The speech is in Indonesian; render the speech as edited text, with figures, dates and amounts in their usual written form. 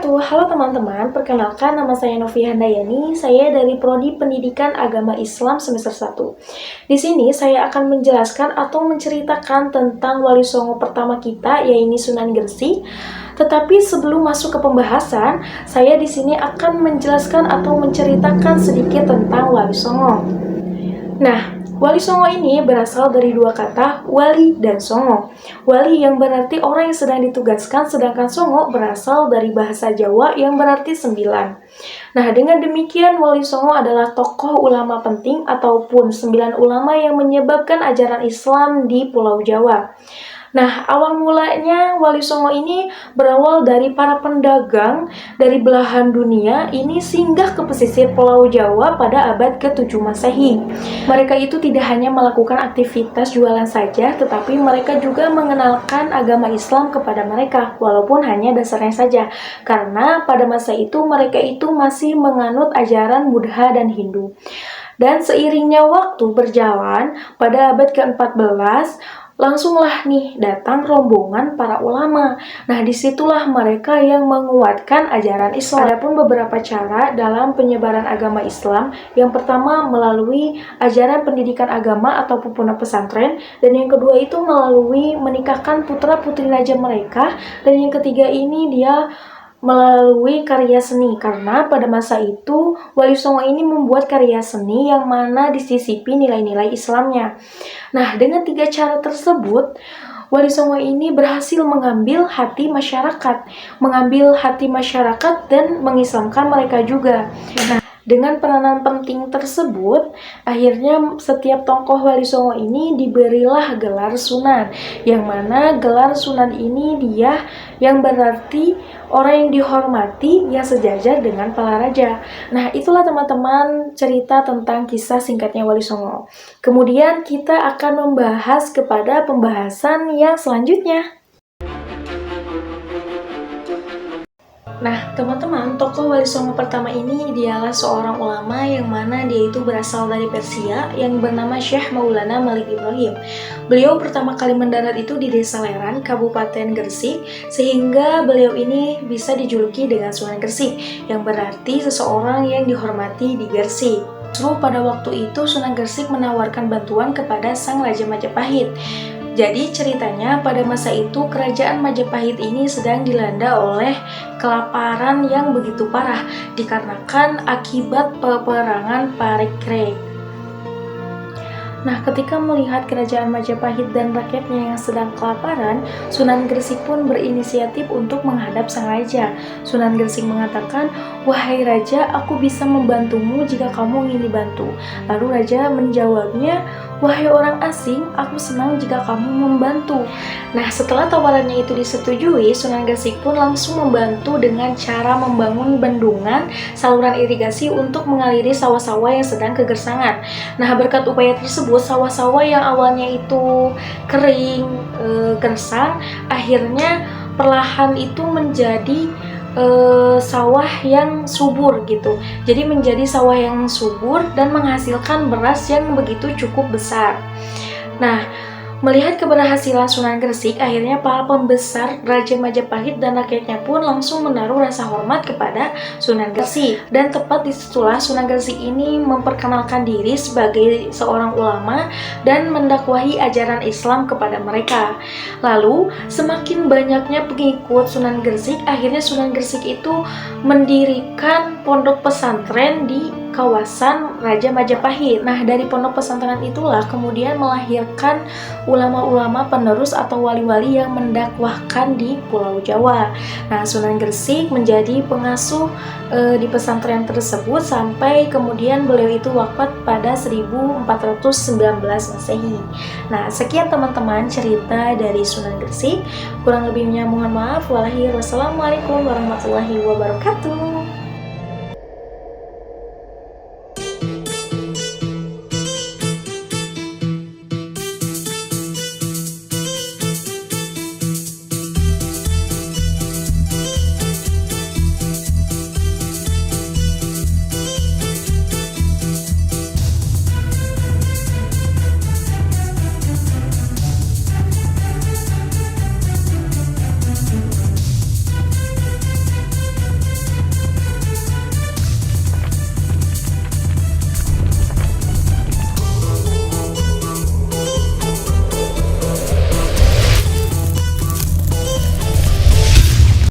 wabarakatuh. Halo teman-teman, perkenalkan nama saya Novi Handayani. Saya dari Prodi Pendidikan Agama Islam semester 1. Di sini saya akan menjelaskan atau menceritakan tentang Wali Songo pertama kita, yaitu Sunan Gresik. Tetapi sebelum masuk ke pembahasan, saya di sini akan menjelaskan atau menceritakan sedikit tentang Wali Songo. Nah, Wali Songo ini berasal dari dua kata, wali dan songo. Wali yang berarti orang yang sedang ditugaskan, sedangkan songo berasal dari bahasa Jawa yang berarti 9. Nah, dengan demikian Wali Songo adalah tokoh ulama penting ataupun 9 ulama yang menyebabkan ajaran Islam di Pulau Jawa. Nah, awal mulanya Wali Songo ini berawal dari para pedagang dari belahan dunia ini singgah ke pesisir Pulau Jawa pada abad ke-7 Masehi. Mereka itu tidak hanya melakukan aktivitas jualan saja, tetapi mereka juga mengenalkan agama Islam kepada mereka, walaupun hanya dasarnya saja. Karena pada masa itu mereka itu masih menganut ajaran Buddha dan Hindu. Dan seiringnya waktu berjalan, pada abad ke-14, langsunglah nih datang rombongan para ulama. Nah, disitulah mereka yang menguatkan ajaran Islam. Adapun beberapa cara dalam penyebaran agama Islam. Yang pertama melalui ajaran pendidikan agama atau pondok pesantren, dan yang kedua itu melalui menikahkan putra-putri raja mereka, dan yang ketiga ini dia melalui karya seni, karena pada masa itu Wali Songo ini membuat karya seni yang mana disisipi nilai-nilai Islamnya. Nah, dengan 3 cara tersebut, Wali Songo ini berhasil mengambil hati masyarakat dan mengislamkan mereka juga. Nah, dengan peranan penting tersebut, akhirnya setiap tokoh Wali Songo ini diberilah gelar Sunan, yang mana gelar Sunan ini dia yang berarti orang yang dihormati yang sejajar dengan para raja. Nah, itulah teman-teman cerita tentang kisah singkatnya Wali Songo. Kemudian kita akan membahas kepada pembahasan yang selanjutnya. Nah, teman-teman, tokoh Wali Songo pertama ini dialah seorang ulama yang mana dia itu berasal dari Persia yang bernama Syekh Maulana Malik Ibrahim. Beliau pertama kali mendarat itu di Desa Leran, Kabupaten Gresik, sehingga beliau ini bisa dijuluki dengan Sunan Gresik, yang berarti seseorang yang dihormati di Gresik. Justru pada waktu itu Sunan Gresik menawarkan bantuan kepada sang Raja Majapahit. Jadi ceritanya pada masa itu kerajaan Majapahit ini sedang dilanda oleh kelaparan yang begitu parah dikarenakan akibat peperangan Parikrek. Nah, ketika melihat kerajaan Majapahit dan rakyatnya yang sedang kelaparan, Sunan Gresik pun berinisiatif untuk menghadap sang raja. Sunan Gresik mengatakan, "Wahai raja, aku bisa membantumu jika kamu ingin dibantu." Lalu raja menjawabnya, "Wahai orang asing, aku senang jika kamu membantu." Nah, setelah tawarannya itu disetujui, Sunan Gresik pun langsung membantu dengan cara membangun bendungan saluran irigasi untuk mengaliri sawah-sawah yang sedang kegersangan. Nah, berkat upaya tersebut, sawah-sawah yang awalnya itu kering, gersang, akhirnya perlahan itu menjadi sawah yang subur gitu. Jadi menjadi sawah yang subur dan menghasilkan beras yang begitu cukup besar. Nah, melihat keberhasilan Sunan Gresik, akhirnya para pembesar Raja Majapahit dan rakyatnya pun langsung menaruh rasa hormat kepada Sunan Gresik. Dan tepat disitulah Sunan Gresik ini memperkenalkan diri sebagai seorang ulama dan mendakwahi ajaran Islam kepada mereka. Lalu, semakin banyaknya pengikut Sunan Gresik, akhirnya Sunan Gresik itu mendirikan pondok pesantren di kawasan Raja Majapahit. Nah, dari pondok pesantren itulah kemudian melahirkan ulama-ulama penerus atau wali-wali yang mendakwahkan di Pulau Jawa. Nah, Sunan Gresik menjadi pengasuh di pesantren tersebut sampai kemudian beliau itu wafat pada 1419 Masehi. Nah, sekian teman-teman cerita dari Sunan Gresik. Kurang lebihnya mohon maaf. Wassalamualaikum warahmatullahi wabarakatuh.